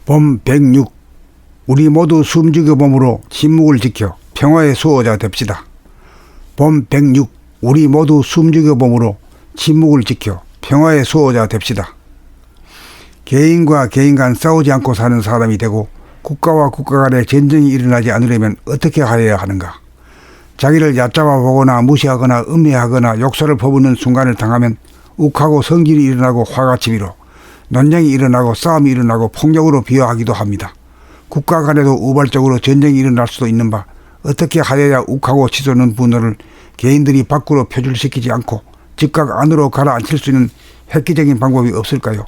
봄 106. 우리 모두 숨죽여 봄으로 침묵을 지켜 평화의 수호자 됩시다. 봄 106. 우리 모두 숨죽여 봄으로 침묵을 지켜 평화의 수호자 됩시다. 개인과 개인 간 싸우지 않고 사는 사람이 되고 국가와 국가 간에 전쟁이 일어나지 않으려면 어떻게 하여야 하는가? 자기를 얕잡아 보거나 무시하거나 음해하거나 욕설을 퍼붓는 순간을 당하면 욱하고 성질이 일어나고 화가 치밀어 논쟁이 일어나고 싸움이 일어나고 폭력으로 비화하기도 합니다. 국가 간에도 우발적으로 전쟁이 일어날 수도 있는 바 어떻게 하여야 욱하고 치솟는 분노를 개인들이 밖으로 표출시키지 않고 즉각 안으로 가라앉힐 수 있는 획기적인 방법이 없을까요?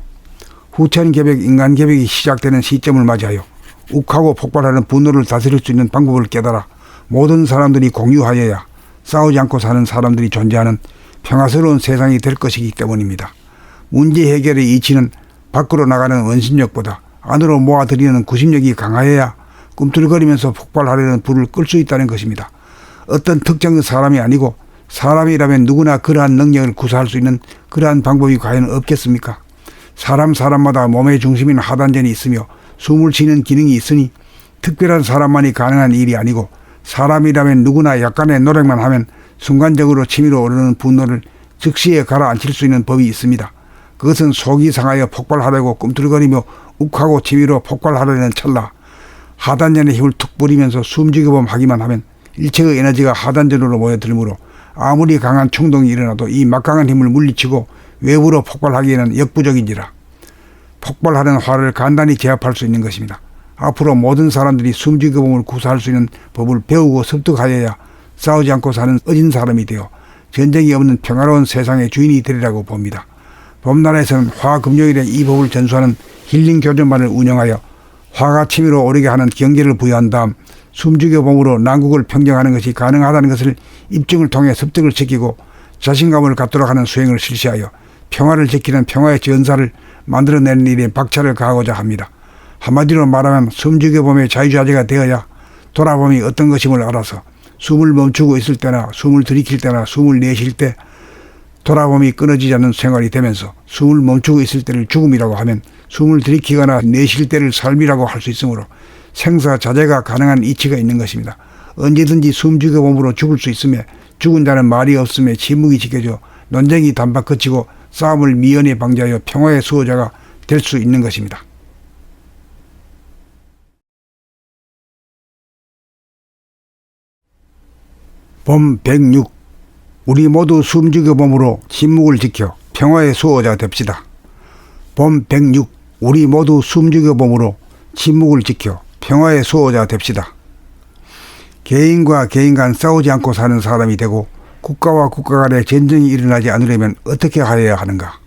후천개벽 인간개벽이 시작되는 시점을 맞이하여 욱하고 폭발하는 분노를 다스릴 수 있는 방법을 깨달아 모든 사람들이 공유하여야 싸우지 않고 사는 사람들이 존재하는 평화스러운 세상이 될 것이기 때문입니다. 문제 해결의 이치는 밖으로 나가는 원심력보다 안으로 모아들이는 구심력이 강하여야 꿈틀거리면서 폭발하려는 불을 끌 수 있다는 것입니다. 어떤 특정 사람이 아니고 사람이라면 누구나 그러한 능력을 구사할 수 있는 그러한 방법이 과연 없겠습니까? 사람마다 몸의 중심인 하단전이 있으며 숨을 쉬는 기능이 있으니 특별한 사람만이 가능한 일이 아니고 사람이라면 누구나 약간의 노력만 하면 순간적으로 치밀어 오르는 분노를 즉시에 가라앉힐 수 있는 법이 있습니다. 그것은 속이 상하여 폭발하려고 꿈틀거리며 욱하고 치밀어 폭발하려는 찰나 하단전의 힘을 툭 뿌리면서 숨죽여봄 하기만 하면 일체의 에너지가 하단전으로 모여들므로 아무리 강한 충동이 일어나도 이 막강한 힘을 물리치고 외부로 폭발하기에는 역부족인지라 폭발하는 화를 간단히 제압할 수 있는 것입니다. 앞으로 모든 사람들이 숨죽여봄을 구사할 수 있는 법을 배우고 습득하여야 싸우지 않고 사는 어진 사람이 되어 전쟁이 없는 평화로운 세상의 주인이 되리라고 봅니다. 봄나라에서는 화금요일에 이 법을 전수하는 힐링 교전반을 운영하여 화가 치밀어 오르게 하는 경계를 부여한 다음 숨죽여봄으로 난국을 평정하는 것이 가능하다는 것을 입증을 통해 습득을 시키고 자신감을 갖도록 하는 수행을 실시하여 평화를 지키는 평화의 전사를 만들어내는 일에 박차를 가하고자 합니다. 한마디로 말하면 숨죽여봄의 자유자재가 되어야 돌아봄이 어떤 것임을 알아서 숨을 멈추고 있을 때나 숨을 들이킬 때나 숨을 내쉴 때 돌아봄이 끊어지지 않는 생활이 되면서 숨을 멈추고 있을 때를 죽음이라고 하면 숨을 들이키거나 내쉴 때를 삶이라고 할 수 있으므로 생사자제가 가능한 이치가 있는 것입니다. 언제든지 숨죽여봄으로 죽을 수 있으며 죽은 자는 말이 없으며 침묵이 지켜져 논쟁이 단박 그치고 싸움을 미연에 방지하여 평화의 수호자가 될 수 있는 것입니다. 봄 106. 우리 모두 숨죽여봄으로 침묵을 지켜 평화의 수호자 됩시다. 봄 106. 우리 모두 숨죽여봄으로 침묵을 지켜 평화의 수호자 됩시다. 개인과 개인 간 싸우지 않고 사는 사람이 되고 국가와 국가 간에 전쟁이 일어나지 않으려면 어떻게 하여야 하는가?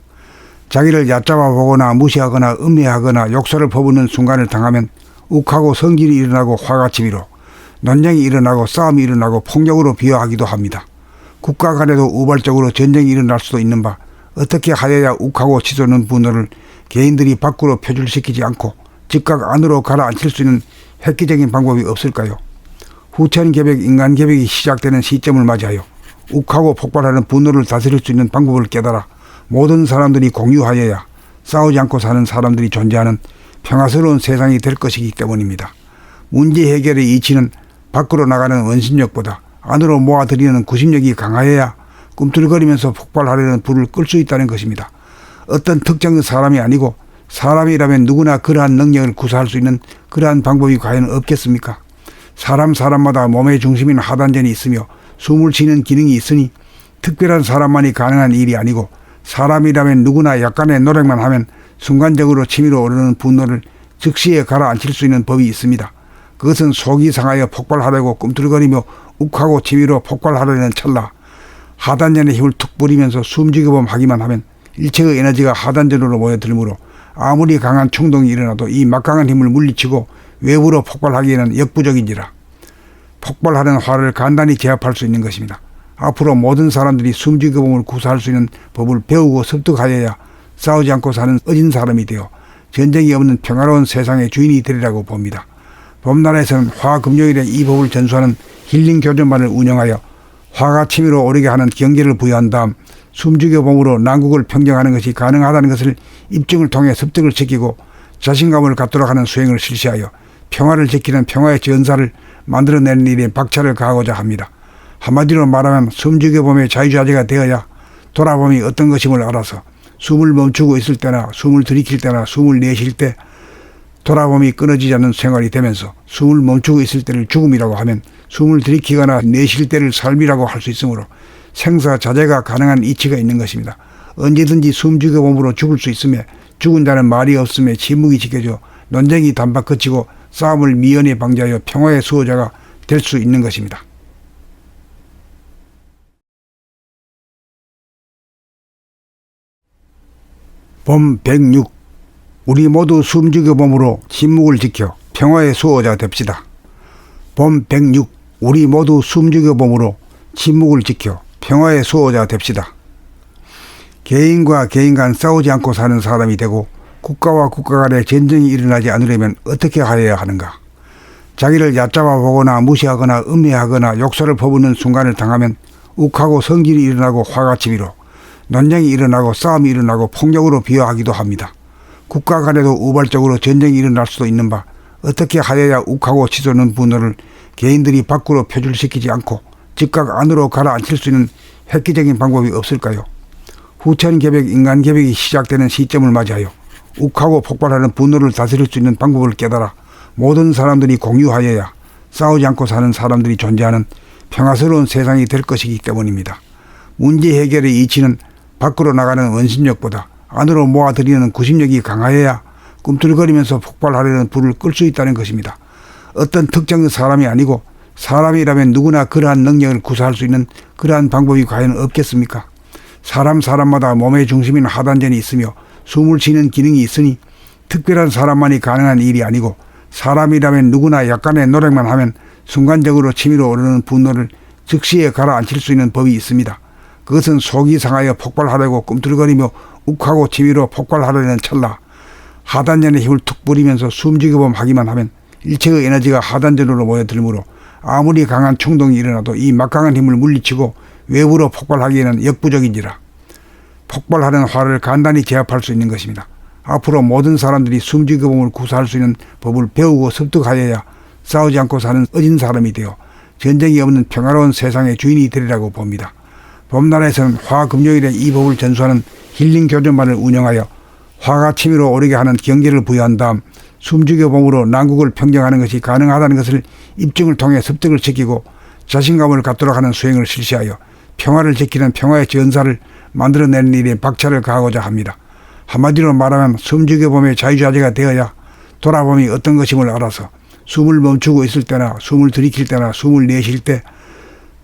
자기를 얕잡아 보거나 무시하거나 음해하거나 욕설을 퍼붓는 순간을 당하면 욱하고 성질이 일어나고 화가 치밀어 논쟁이 일어나고 싸움이 일어나고 폭력으로 비화하기도 합니다. 국가 간에도 우발적으로 전쟁이 일어날 수도 있는 바 어떻게 하여야 욱하고 치솟는 분노를 개인들이 밖으로 표출시키지 않고 즉각 안으로 가라앉힐 수 있는 획기적인 방법이 없을까요? 후천개벽 인간개벽이 시작되는 시점을 맞이하여 욱하고 폭발하는 분노를 다스릴 수 있는 방법을 깨달아 모든 사람들이 공유하여야 싸우지 않고 사는 사람들이 존재하는 평화스러운 세상이 될 것이기 때문입니다. 문제 해결의 이치는 밖으로 나가는 원심력보다 안으로 모아들이는 구심력이 강하여야 꿈틀거리면서 폭발하려는 불을 끌 수 있다는 것입니다. 어떤 특정 사람이 아니고 사람이라면 누구나 그러한 능력을 구사할 수 있는 그러한 방법이 과연 없겠습니까? 사람마다 몸의 중심인 하단전이 있으며 숨을 쉬는 기능이 있으니 특별한 사람만이 가능한 일이 아니고 사람이라면 누구나 약간의 노력만 하면 순간적으로 치밀어 오르는 분노를 즉시에 가라앉힐 수 있는 법이 있습니다. 그것은 속이 상하여 폭발하려고 꿈틀거리며 욱하고 치밀어 폭발하려는 찰나 하단전의 힘을 툭 뿌리면서 숨죽여봄 하기만 하면 일체의 에너지가 하단전으로 모여들므로 아무리 강한 충동이 일어나도 이 막강한 힘을 물리치고 외부로 폭발하기에는 역부족인지라 폭발하는 화를 간단히 제압할 수 있는 것입니다. 앞으로 모든 사람들이 숨죽여봄을 구사할 수 있는 법을 배우고 습득하여야 싸우지 않고 사는 어진 사람이 되어 전쟁이 없는 평화로운 세상의 주인이 되리라고 봅니다. 봄나라에서는 화금요일에 이 법을 전수하는 힐링 교전반을 운영하여 화가 치밀어 오르게 하는 경계를 부여한 다음 숨죽여봄으로 난국을 평정하는 것이 가능하다는 것을 입증을 통해 습득을 시키고 자신감을 갖도록 하는 수행을 실시하여 평화를 지키는 평화의 전사를 만들어내는 일에 박차를 가하고자 합니다. 한마디로 말하면 숨죽여 봄의 자유자재가 되어야 돌아봄이 어떤 것임을 알아서 숨을 멈추고 있을 때나 숨을 들이킬 때나 숨을 내쉴 때 돌아봄이 끊어지지 않는 생활이 되면서 숨을 멈추고 있을 때를 죽음이라고 하면 숨을 들이키거나 내쉴 때를 삶이라고 할 수 있으므로 생사자제가 가능한 이치가 있는 것입니다. 언제든지 숨죽여 봄으로 죽을 수 있으며 죽은 자는 말이 없음에 침묵이 지켜져 논쟁이 단박 그치고 싸움을 미연에 방지하여 평화의 수호자가 될 수 있는 것입니다. 봄 106. 우리 모두 숨죽여 봄으로 침묵을 지켜 평화의 수호자 됩시다. 봄 106. 우리 모두 숨죽여 봄으로 침묵을 지켜 평화의 수호자 됩시다. 개인과 개인 간 싸우지 않고 사는 사람이 되고 국가와 국가 간에 전쟁이 일어나지 않으려면 어떻게 하여야 하는가? 자기를 얕잡아 보거나 무시하거나 음해하거나 욕설을 퍼붓는 순간을 당하면 욱하고 성질이 일어나고 화가 치밀어 논쟁이 일어나고 싸움이 일어나고 폭력으로 비화하기도 합니다. 국가 간에도 우발적으로 전쟁이 일어날 수도 있는 바 어떻게 하여야 욱하고 치솟는 분노를 개인들이 밖으로 표출시키지 않고 즉각 안으로 가라앉힐 수 있는 획기적인 방법이 없을까요? 후천개벽 인간개벽이 시작되는 시점을 맞이하여 욱하고 폭발하는 분노를 다스릴 수 있는 방법을 깨달아 모든 사람들이 공유하여야 싸우지 않고 사는 사람들이 존재하는 평화스러운 세상이 될 것이기 때문입니다. 문제 해결의 이치는 밖으로 나가는 원심력보다 안으로 모아들이는 구심력이 강하여야 꿈틀거리면서 폭발하려는 불을 끌 수 있다는 것입니다. 어떤 특정 사람이 아니고 사람이라면 누구나 그러한 능력을 구사할 수 있는 그러한 방법이 과연 없겠습니까? 사람마다 몸의 중심인 하단전이 있으며 숨을 쉬는 기능이 있으니 특별한 사람만이 가능한 일이 아니고 사람이라면 누구나 약간의 노력만 하면 순간적으로 치밀어 오르는 분노를 즉시에 가라앉힐 수 있는 법이 있습니다. 그것은 속이 상하여 폭발하려고 꿈틀거리며 욱하고 치밀어 폭발하려는 찰나 하단전의 힘을 툭 뿌리면서 숨죽여봄 하기만 하면 일체의 에너지가 하단전으로 모여들므로 아무리 강한 충동이 일어나도 이 막강한 힘을 물리치고 외부로 폭발하기에는 역부족인지라 폭발하는 화를 간단히 제압할 수 있는 것입니다. 앞으로 모든 사람들이 숨죽여봄을 구사할 수 있는 법을 배우고 습득하여야 싸우지 않고 사는 어진 사람이 되어 전쟁이 없는 평화로운 세상의 주인이 되리라고 봅니다. 봄나라에서는 화금요일에 이 법을 전수하는 힐링 교전반을 운영하여 화가 치밀어 오르게 하는 경계를 부여한 다음 숨죽여봄으로 난국을 평정하는 것이 가능하다는 것을 입증을 통해 습득을 시키고 자신감을 갖도록 하는 수행을 실시하여 평화를 지키는 평화의 전사를 만들어내는 일에 박차를 가하고자 합니다. 한마디로 말하면 숨죽여봄의 자유자재가 되어야 돌아봄이 어떤 것임을 알아서 숨을 멈추고 있을 때나 숨을 들이킬 때나 숨을 내쉴 때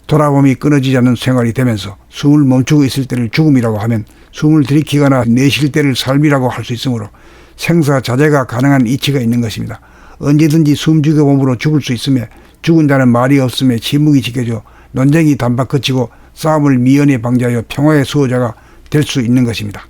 돌아봄이 끊어지지 않는 생활이 되면서 숨을 멈추고 있을 때를 죽음이라고 하면 숨을 들이키거나 내쉴 때를 삶이라고 할 수 있으므로 생사자제가 가능한 이치가 있는 것입니다. 언제든지 숨죽여봄으로 죽을 수 있으며 죽은 자는 말이 없음에 침묵이 지켜져 논쟁이 단박 그치고 싸움을 미연에 방지하여 평화의 수호자가 될 수 있는 것입니다.